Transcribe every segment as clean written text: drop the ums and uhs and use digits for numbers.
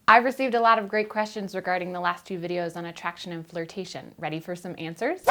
I've received a lot of great questions regarding the last 2 videos on attraction and flirtation. Ready for some answers?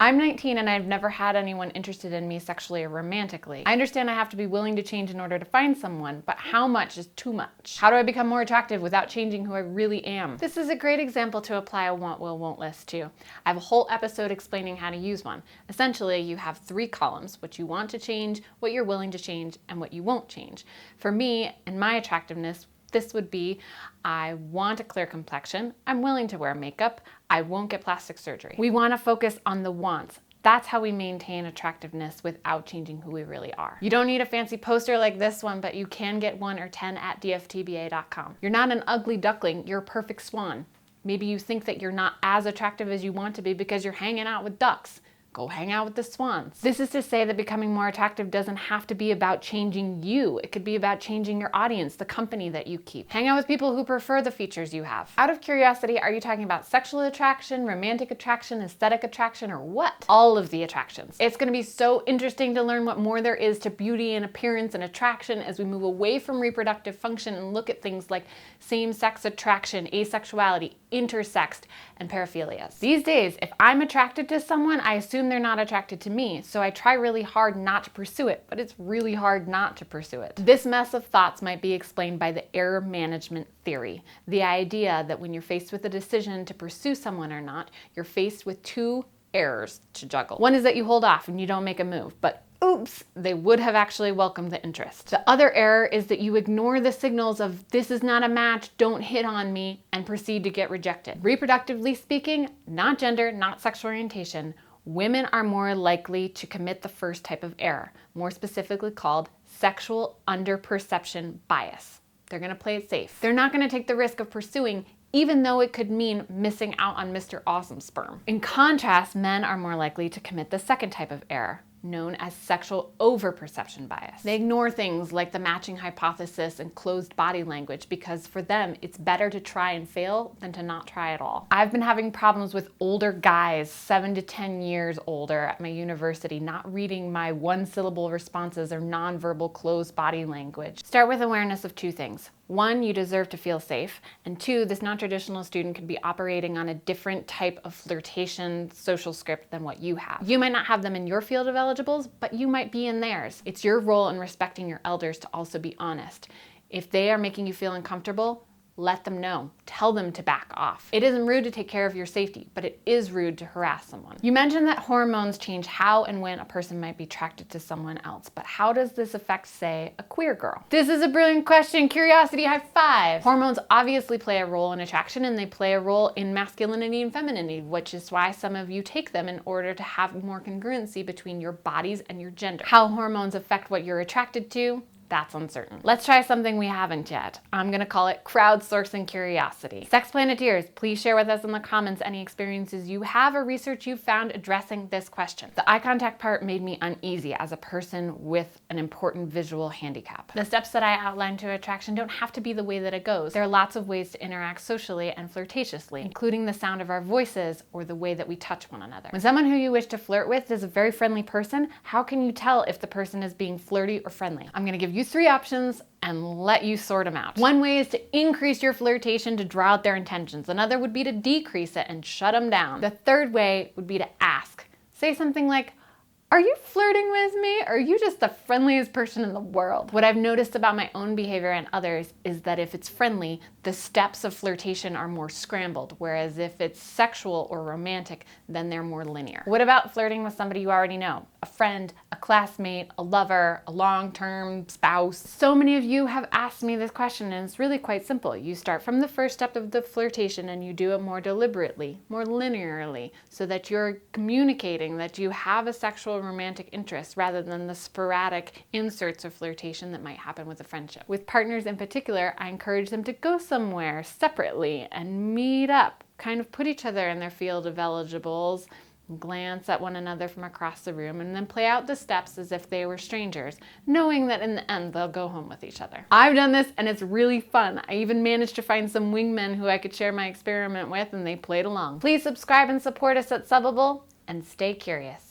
I'm 19 and I've never had anyone interested in me sexually or romantically. I understand I have to be willing to change in order to find someone, but how much is too much? How do I become more attractive without changing who I really am? This is a great example to apply a want, will, won't list to. I have a whole episode explaining how to use one. Essentially, you have 3 columns: what you want to change, what you're willing to change, and what you won't change. For me and my attractiveness, this would be, I want a clear complexion, I'm willing to wear makeup, I won't get plastic surgery. We want to focus on the wants. That's how we maintain attractiveness without changing who we really are. You don't need a fancy poster like this one, but you can get 1 or 10 at dftba.com. You're not an ugly duckling, you're a perfect swan. Maybe you think that you're not as attractive as you want to be because you're hanging out with ducks. Go hang out with the swans. This is to say that becoming more attractive doesn't have to be about changing you. It could be about changing your audience, the company that you keep. Hang out with people who prefer the features you have. Out of curiosity, are you talking about sexual attraction, romantic attraction, aesthetic attraction, or what? All of the attractions. It's going to be so interesting to learn what more there is to beauty and appearance and attraction as we move away from reproductive function and look at things like same-sex attraction, asexuality, intersex, and paraphilias. These days, if I'm attracted to someone, I assume they're not attracted to me, so I try really hard not to pursue it, but it's really hard not to pursue it. This mess of thoughts might be explained by the error management theory, the idea that when you're faced with a decision to pursue someone or not, you're faced with 2 errors to juggle. One is that you hold off and you don't make a move, but oops, they would have actually welcomed the interest. The other error is that you ignore the signals of this is not a match, don't hit on me, and proceed to get rejected. Reproductively speaking, not gender, not sexual orientation, women are more likely to commit the first type of error, more specifically called sexual underperception bias. They're going to play it safe. They're not going to take the risk of pursuing, even though it could mean missing out on Mr. Awesome sperm. In contrast, men are more likely to commit the second type of error, known as sexual overperception bias. They ignore things like the matching hypothesis and closed body language because for them, it's better to try and fail than to not try at all. I've been having problems with older guys, 7 to 10 years older at my university, not reading my 1-syllable responses or nonverbal closed body language. Start with awareness of 2 things. 1, you deserve to feel safe, and 2, this non-traditional student could be operating on a different type of flirtation social script than what you have. You might not have them in your field of eligibles, but you might be in theirs. It's your role in respecting your elders to also be honest. If they are making you feel uncomfortable, let them know. Tell them to back off. It isn't rude to take care of your safety, but it is rude to harass someone. You mentioned that hormones change how and when a person might be attracted to someone else, but how does this affect, say, a queer girl? This is a brilliant question. Curiosity high five. Hormones obviously play a role in attraction, and they play a role in masculinity and femininity, which is why some of you take them in order to have more congruency between your bodies and your gender. How hormones affect what you're attracted to, that's uncertain. Let's try something we haven't yet. I'm gonna call it crowdsourcing curiosity. Sexplaneteers, please share with us in the comments any experiences you have or research you found addressing this question. The eye contact part made me uneasy as a person with an important visual handicap. The steps that I outlined to attraction don't have to be the way that it goes. There are lots of ways to interact socially and flirtatiously, including the sound of our voices or the way that we touch one another. When someone who you wish to flirt with is a very friendly person, how can you tell if the person is being flirty or friendly? I'm gonna give you 3 options and let you sort them out. One way is to increase your flirtation to draw out their intentions. Another would be to decrease it and shut them down. The third way would be to ask. Say something like, are you flirting with me? Or are you just the friendliest person in the world? What I've noticed about my own behavior and others is that if it's friendly, the steps of flirtation are more scrambled, whereas if it's sexual or romantic, then they're more linear. What about flirting with somebody you already know? A friend, a classmate, a lover, a long-term spouse? So many of you have asked me this question, and it's really quite simple. You start from the first step of the flirtation and you do it more deliberately, more linearly, so that you're communicating that you have a sexual romantic interest rather than the sporadic inserts of flirtation that might happen with a friendship. With partners in particular, I encourage them to go somewhere separately and meet up, kind of put each other in their field of eligibles, glance at one another from across the room, and then play out the steps as if they were strangers, knowing that in the end they'll go home with each other. I've done this and it's really fun. I even managed to find some wingmen who I could share my experiment with, and they played along. Please subscribe and support us at Subbable, and stay curious.